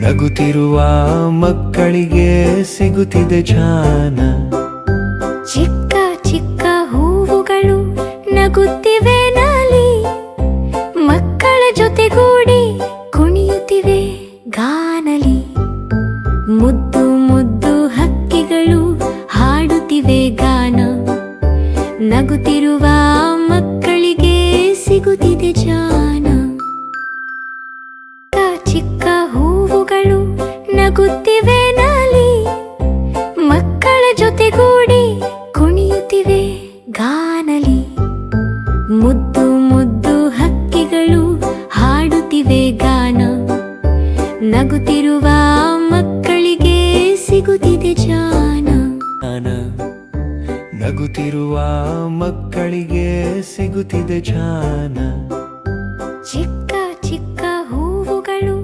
ನಗುತ್ತಿರುವ ಮಕ್ಕಳಿಗೆ ಸಿಗುತ್ತಿದೆ ಜ್ಞಾನ. ಚಿಕ್ಕ ಚಿಕ್ಕ ಹೂವುಗಳು ನಗುತ್ತಿವೆ ನಾಲಿ, ಮಕ್ಕಳ ಜೊತೆಗೂಡಿ ಕುಣಿಯುತ್ತಿವೆ ಗಾನಲಿ. ಮುದ್ದು ಮುದ್ದು ಹಕ್ಕಿಗಳು ಹಾಡುತ್ತಿವೆ ಗಾನ, ನಗುತ್ತಿರುವ ಮಕ್ಕಳಿಗೆ ಸಿಗುತ್ತಿದೆ ಜ್ಞಾನ. ಚಿಕ್ಕ ಹೂವುಗಳು ನಗುತ್ತಿವೆ ನಾಲಿ, ಮಕ್ಕಳ ಜೊತೆಗೂಡಿ ಕುಣಿಯುತ್ತಿವೆ ಗಾನಲಿ. ಮುದ್ದು ಮುದ್ದು ಹಕ್ಕಿಗಳು ಹಾಡುತ್ತಿವೆ ಗಾನ, ನಗುತ್ತಿರುವ ಮಕ್ಕಳಿಗೆ ಸಿಗುತ್ತಿದೆ ಜ್ಞಾನ. ನಗುತ್ತಿರುವ ಮಕ್ಕಳಿಗೆ ಸಿಗುತ್ತಿದೆ ಜ್ಞಾನ. ಚಿಕ್ಕ ಚಿಕ್ಕ ಹೂವುಗಳು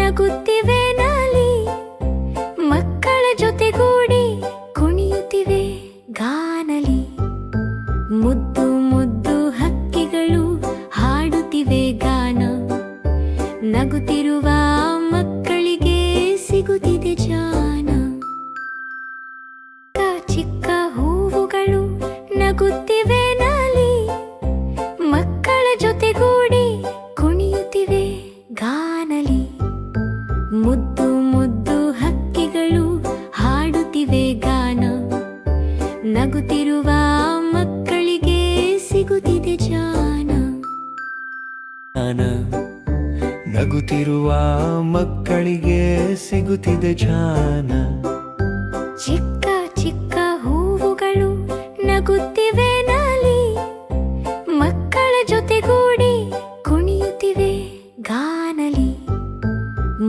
ನಗುತ್ತಿವೆ ನಾಲಿ, ಮಕ್ಕಳ ಜೊತೆಗೂಡಿ ಕುಣಿಯುತ್ತಿವೆ ಗಾನಲಿ. ಮುದ್ದು ಮುದ್ದು ಹಕ್ಕಿಗಳು ಹಾಡುತ್ತಿವೆ ಗಾನ, ನಗುತ್ತಿರುವ ಮಕ್ಕಳಿಗೆ ಸಿಗುತ್ತಿದೆ ಜ್ಞಾನ. ಚಿಕ್ಕ ಹೂವುಗಳು ನಗುತ್ತಿವೆ ನಾಲಿ, ಮಕ್ಕಳ ಜೊತೆಗೂಡಿ ಕುಣಿಯುತ್ತಿವೆ ಗಾನಲಿ. ಮುದ್ದು ಮುದ್ದು ಹಕ್ಕಿಗಳು ಹಾಡುತ್ತಿವೆ ಗಾನ, ನಗುತ್ತಿರುವ ಮಕ್ಕಳಿಗೆ ಸಿಗುತ್ತಿದೆ ಜ್ಞಾನ. ನಗುತ್ತಿರುವ ಮಕ್ಕಳಿಗೆ ಸಿಗುತ್ತಿದೆ ಜ್ಞಾನ. ಚಿಕ್ಕ ಚಿಕ್ಕ ಹೂವುಗಳು ನಗುತ್ತಿವೆ ನಾಲಿ, ಮಕ್ಕಳ ಜೊತೆಗೂಡಿ ಕುಣಿಯುತ್ತಿವೆ ಗಾನಲಿ.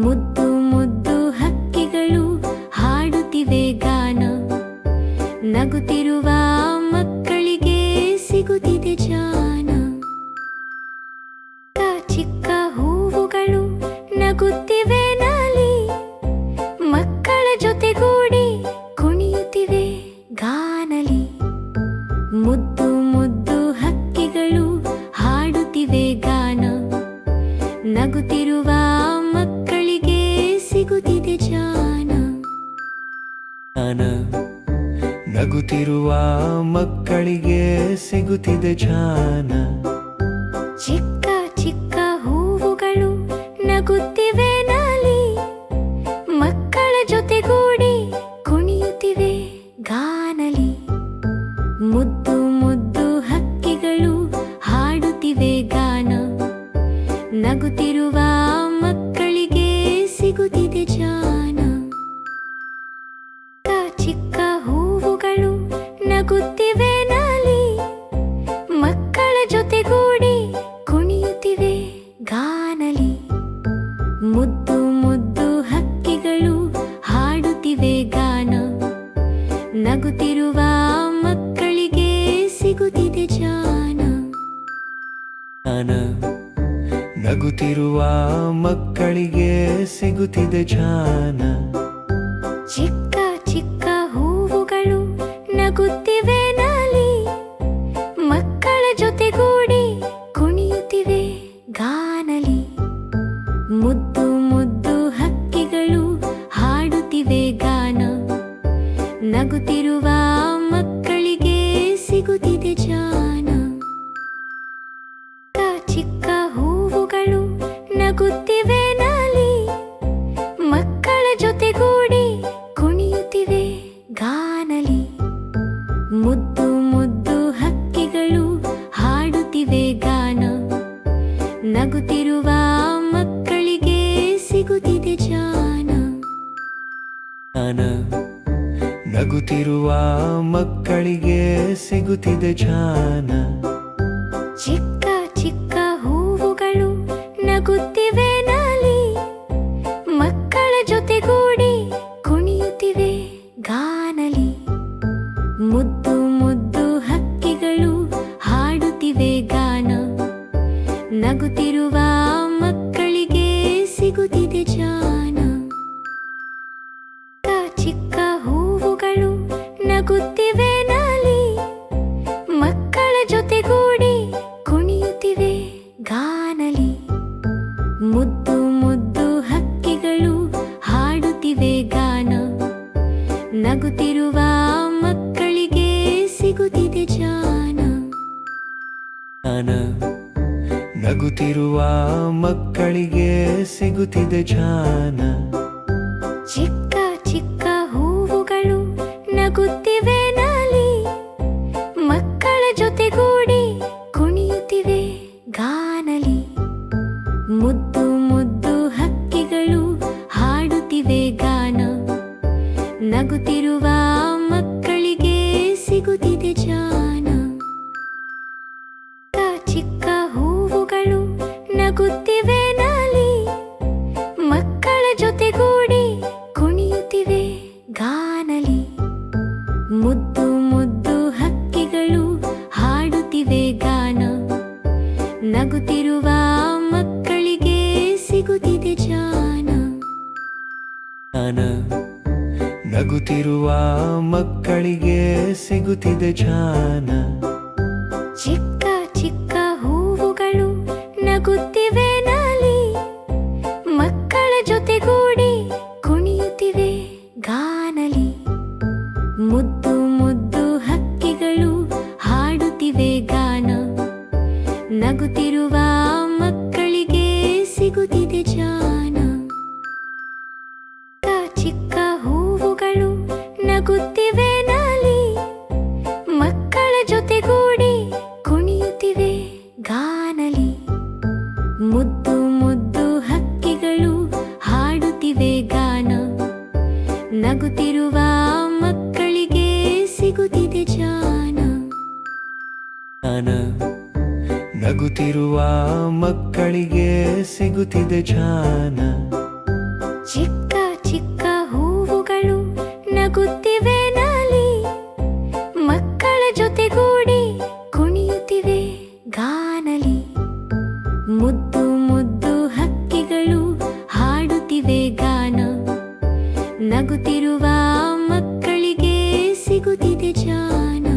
ಮುದ್ದು ಮುದ್ದು ಹಕ್ಕಿಗಳು ಹಾಡುತ್ತಿವೆ ಗಾನ, ನಗುತ್ತಿರುವ ಮಕ್ಕಳಿಗೆ ಸಿಗುತ್ತಿದೆ ಜ್ಞಾನ. ಚಿಕ್ಕ ಹೂವುಗಳು ನಗುತ್ತಿವೆ ನಾಲಿ, ಮಕ್ಕಳ ಜೊತೆಗೂಡಿ ಕುಣಿಯುತ್ತಿವೆ ಗಾನಲಿ. ಮುದ್ದು ಮುದ್ದು ಹಕ್ಕಿಗಳು ಹಾಡುತ್ತಿವೆ ಗಾನ, ನಗುತ್ತಿರುವ ಮಕ್ಕಳಿಗೆ ಸಿಗುತ್ತಿದೆ ಜ್ಞಾನ. ನಗುತ್ತಿರುವ ಮಕ್ಕಳಿಗೆ ಸಿಗುತ್ತಿದೆ ಜ್ಞಾನ. ಚಿಕ್ಕ ಚಿಕ್ಕ ಹೂವುಗಳು ನಗುತ್ತಿವೆ ನಾಲಿ, ಮಕ್ಕಳ ಜೊತೆಗೂಡಿ ಕುಣಿಯುತ್ತಿವೆ ಗಾನಲಿ. ಮುದ್ದು ಮುದ್ದು ಹಕ್ಕಿಗಳು ಹಾಡುತ್ತಿವೆ ಗಾನ, ನಗುತ್ತಿರುವ ಮಕ್ಕಳಿಗೆ ಸಿಗುತ್ತಿದೆ ಜ್ಞಾನ. ಚಿಕ್ಕ ಹೂವುಗಳು ನಗುತ್ತಿವೆ ನಾಲಿ, ಮಕ್ಕಳ ಜೊತೆಗೂಡಿ ಕುಣಿಯುತ್ತಿವೆ ಗಾನಲಿ. ಮುದ್ದು ಮುದ್ದು ಹಕ್ಕಿಗಳು ಹಾಡುತ್ತಿವೆ ಗಾನ, ನಗುತ್ತಿರುವ ಮಕ್ಕಳಿಗೆ ಸಿಗುತ್ತಿದೆ ಜ್ಞಾನ. ನಗುತ್ತಿರುವ ಮಕ್ಕಳಿಗೆ ಸಿಗುತ್ತಿದೆ ಜ್ಞಾನ. ಚಿಕ್ಕ ಚಿಕ್ಕ ಹೂವುಗಳು ನಗುತ್ತಿವೆ ನಾಲಿ, ಮಕ್ಕಳ ಜೊತೆಗೂಡಿ ಕುಣಿಯುತ್ತಿವೆ ಗಾನಲಿ. ಮುದ್ದು ಮುದ್ದು ಹಕ್ಕಿಗಳು ಹಾಡುತ್ತಿವೆ ಗಾನ, ನಗುತ್ತಿರುವ ಮಕ್ಕಳಿಗೆ ಸಿಗುತ್ತಿದೆ ಜ್ಞಾನ. ಚಿಕ್ಕ ಹೂವುಗಳು ನಗುತ್ತಿವೆ ನಾಲಿ, ಮಕ್ಕಳ ಜೊತೆಗೂಡಿ ಕುಣಿಯುತ್ತಿವೆ ಗಾನಲಿ. ಮುದ್ದು ಮುದ್ದು ಹಕ್ಕಿಗಳು ಹಾಡುತ್ತಿವೆ ಗಾನ, ನಗುತ್ತಿರುವ ಮಕ್ಕಳಿಗೆ ಸಿಗುತ್ತಿದೆ ಜ್ಞಾನ. ನಗುತ್ತಿರುವ ಮಕ್ಕಳಿಗೆ ಸಿಗುತ್ತಿದೆ ಜ್ಞಾನ. ಚಿಕ್ಕ ಚಿಕ್ಕ ಹೂವುಗಳು ನಗುತ್ತಿವೆ ನಾಲಿ, ಮಕ್ಕಳ ಜೊತೆಗೂಡಿ ಕುಣಿಯುತ್ತಿವೆ ಗಾನಲಿ. ಮುದ್ದು ಮುದ್ದು ಹಕ್ಕಿಗಳು ಹಾಡುತ್ತಿವೆ ಗಾನ, ನಗುತ್ತಿರುವ ಮಕ್ಕಳಿಗೆ ಸಿಗುತ್ತಿದೆ ಜ್ಞಾನ. ಚಿಕ್ಕ ಹೂವುಗಳು ನಗುತ್ತಿವೆ ನಾಲಿ, ಮಕ್ಕಳ ಜೊತೆಗೂ ನಗುತ್ತಿರುವ ಮಕ್ಕಳಿಗೆ ಸಿಗುತ್ತಿದೆ ಜ್ಞಾನ. ಚಿಕ್ಕ ಚಿಕ್ಕ ಹೂವುಗಳು ನಗುತ್ತಿವೆ ನಾಲಿ, ಮಕ್ಕಳ ಜೊತೆಗೂಡಿ ಕುಣಿಯುತ್ತಿವೆ ಗಾನಲಿ. ಮುದ್ದು ಮುದ್ದು ಹಕ್ಕಿಗಳು ಹಾಡುತ್ತಿವೆ ಗಾನ, ನಗುತ್ತಿರುವ ಮಕ್ಕಳಿಗೆ ಸಿಗುತ್ತಿದೆ ಜ್ಞಾನ. ಚಿಕ್ಕ ಹೂವುಗಳು ನಗುತ್ತಿವೆ ನಾಲಿ, ಮಕ್ಕಳ ಜೊತೆಗೂಡಿ ಕುಣಿಯುತ್ತಿವೆ ಗಾನಲಿ. ಮುದ್ದು ಮುದ್ದು ಹಕ್ಕಿಗಳು ಹಾಡುತ್ತಿವೆ ಗಾನ, ನಗುತ್ತಿರುವ ಮಕ್ಕಳಿಗೆ ಸಿಗುತ್ತಿದೆ ಜ್ಞಾನ. ನಗುತ್ತಿರುವ ಮಕ್ಕಳಿಗೆ ಸಿಗುತ್ತಿದೆ ಜ್ಞಾನ. ಚಿಕ್ಕ ಚಿಕ್ಕ ಹೂವುಗಳು ನಗುತ್ತಿವೆ ನಾಲಿ, ಮಕ್ಕಳ ಜೊತೆಗೂಡಿ ಕುಣಿಯುತ್ತಿವೆ ಗಾನಲಿ. ಮುದ್ದು ಮುದ್ದು ಹಕ್ಕಿಗಳು ಹಾಡುತ್ತಿವೆ ಗಾನ, ನಗುತ್ತಿರುವ ಮಕ್ಕಳಿಗೆ ಸಿಗುತ್ತಿದೆ ಜ್ಞಾನ. ಚಿಕ್ಕ ಹೂವುಗಳು ನಗುತ್ತಿವೆ ನಾಲಿ, ಮಕ್ಕಳ ಜೊತೆಗೂಡಿ ಕುಣಿಯುತ್ತಿವೆ ಗಾನಲಿ. ಮುದ್ದು ಮುದ್ದು ಹಕ್ಕಿಗಳು ಹಾಡುತ್ತಿವೆ ಗಾನ, ನಗುತ್ತಿರುವ ಮಕ್ಕಳಿಗೆ ಸಿಗುತ್ತಿದೆ ಜ್ಞಾನ. ನಗುತ್ತಿರುವ ಮಕ್ಕಳಿಗೆ ಸಿಗುತ್ತಿದೆ ಜ್ಞಾನ. ಚಿಕ್ಕ ಚಿಕ್ಕ ಹೂವುಗಳು ನಗುತ್ತಿವೆ ನಾಲಿ, ಮಕ್ಕಳ ಜೊತೆಗೂಡಿ ಕುಣಿಯುತ್ತಿವೆ ಗಾನಲಿ. ಮುದ್ದು ಮುದ್ದು ಹಕ್ಕಿಗಳು ಹಾಡುತ್ತಿವೆ ಗಾನ, ನಗುತ್ತಿರುವ ಮಕ್ಕಳಿಗೆ ಸಿಗುತ್ತಿದೆ ಜ್ಞಾನ.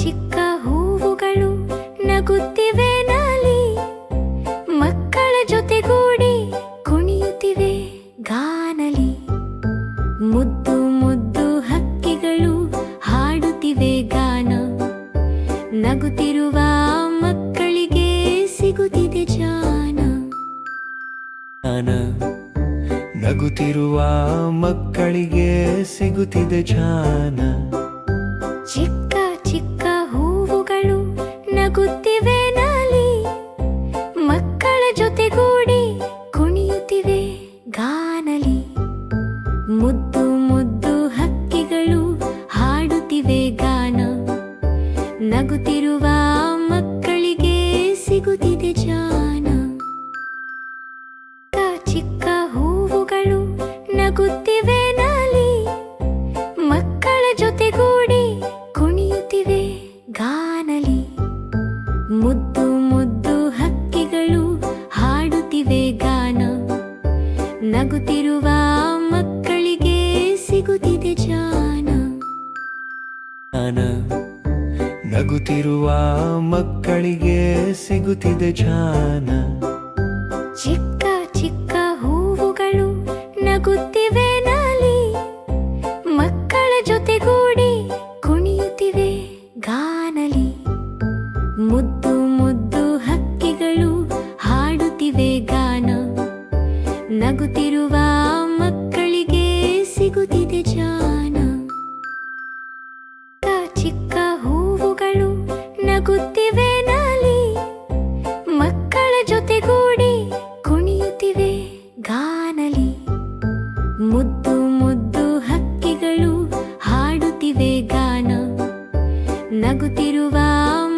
ಚಿಕ್ಕ ಹೂವುಗಳು ನಗುತ್ತಿವೆ ನಾಲಿ, ಮಕ್ಕಳ ಜೊತೆಗೂಡಿ ಕುಣಿಯುತ್ತಿವೆ ಗಾನಲಿ. ಮುದ್ದು ಮುದ್ದು ಹಕ್ಕಿಗಳು ಹಾಡುತ್ತಿವೆ ಗಾನ, ನಗುತ್ತಿರುವ ಮಕ್ಕಳಿಗೆ ಸಿಗುತ್ತಿದೆ ಜ್ಞಾನ. ನಗುತ್ತಿರುವ ಮಕ್ಕಳಿಗೆ ಸಿಗುತ್ತಿದೆ ಜ್ಞಾನ. ಚಿಕ್ಕ ಚಿಕ್ಕ ಹೂವುಗಳು ನಗುತ್ತಿವೆ ನಾಲಿ, ಮಕ್ಕಳ ಜೊತೆಗೂಡಿ ಕುಣಿಯುತ್ತಿವೆ ಗಾನಲಿ. ಮುದ್ದು ಮುದ್ದು ಹಕ್ಕಿಗಳು ಹಾಡುತ್ತಿವೆ ಗಾನ, ನಗುತ್ತಿರುವ ಮಕ್ಕಳಿಗೆ ಸಿಗುತ್ತಿದೆ ಜ್ಞಾನ. ಚಿಕ್ಕ ಹೂವುಗಳು ನಗುತ್ತಿವೆ ನಾಲಿ, ಮಕ್ಕಳ ಜೊತೆಗೂಡಿ ಕುಣಿಯುತ್ತಿವೆ ಗಾನಲಿ. ಮುದ್ದು ಮುದ್ದು ಹಕ್ಕಿಗಳು ಹಾಡುತ್ತಿವೆ ಗಾನ, ನಗುತ್ತಿರುವ ಮಕ್ಕಳಿಗೆ ಸಿಗುತ್ತಿದೆ ಜ್ಞಾನ. ನಗುತ್ತಿರುವ ಮಕ್ಕಳಿಗೆ ಸಿಗುತ್ತಿದೆ ಜ್ಞಾನ. ಚಿಕ್ಕ ಚಿಕ್ಕ ಹೂವುಗಳು ನಗುತ್ತಿವೆ ನಾಲಿ, ಮಕ್ಕಳ ಜೊತೆಗೂಡಿ ಕುಣಿಯುತ್ತಿವೆ ಗಾನಲಿ. ಮುದ್ದು ಮುದ್ದು ಹಕ್ಕಿಗಳು ಹಾಡುತ್ತಿವೆ ಗಾನ, ನಗುತ್ತಿರುವ ಮಕ್ಕಳಿಗೆ ಸಿಗುತ್ತಿದೆ ಜ್ಞಾನ. ಚಿಕ್ಕ ಹೂವುಗಳು ನಗುತ್ತಿವೆ ನಾಲಿ, ಮಕ್ಕಳ ಜೊತೆಗೂಡಿ ಕುಣಿಯುತ್ತಿವೆ ಗಾನಲಿ. ಮುದ್ದು ಮುದ್ದು ಹಕ್ಕಿಗಳು ಹಾಡುತ್ತಿವೆ ಗಾನ, ನಗುತ್ತಿರುವ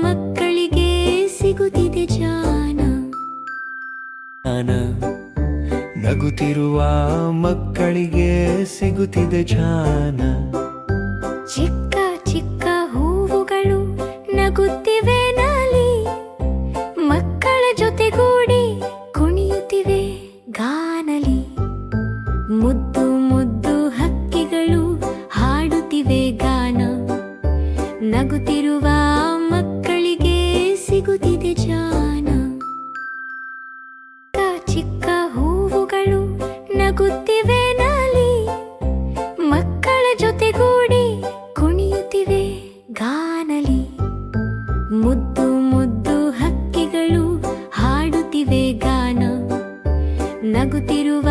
ಮಕ್ಕಳಿಗೆ ಸಿಗುತ್ತಿದೆ ಜ್ಞಾನ. ನಗುತ್ತಿರುವ ಮಕ್ಕಳಿಗೆ ಸಿಗುತ್ತಿದೆ ಜ್ಞಾನ. ಚಿಕ್ಕ ಚಿಕ್ಕ ಹೂವುಗಳು ನಗುತ್ತಿವೆ ನಾಲಿ, ಮಕ್ಕಳ ಜೊತೆಗೂಡಿ ಕುಣಿಯುತ್ತಿವೆ ಗಾನಲಿ. ಮುದ್ದು ಮುದ್ದು ಹಕ್ಕಿಗಳು ಹಾಡುತ್ತಿವೆ ಗಾನ, ನಗುತ್ತಿರುವ ಮಕ್ಕಳಿಗೆ ಸಿಗುತ್ತಿದೆ ಜ್ಞಾನ. ಚಿಕ್ಕ ಹೂವುಗಳು ನಗುತ್ತಿವೆ ನಾಲಿ, ಮಕ್ಕಳ ಜೊತೆಗೂಡಿ ಕುಣಿಯುತ್ತಿವೆ ಗಾನಲಿ. ಮುದ್ದು ಮುದ್ದು ಹಕ್ಕಿಗಳು ನಗುತ್ತಿರುವ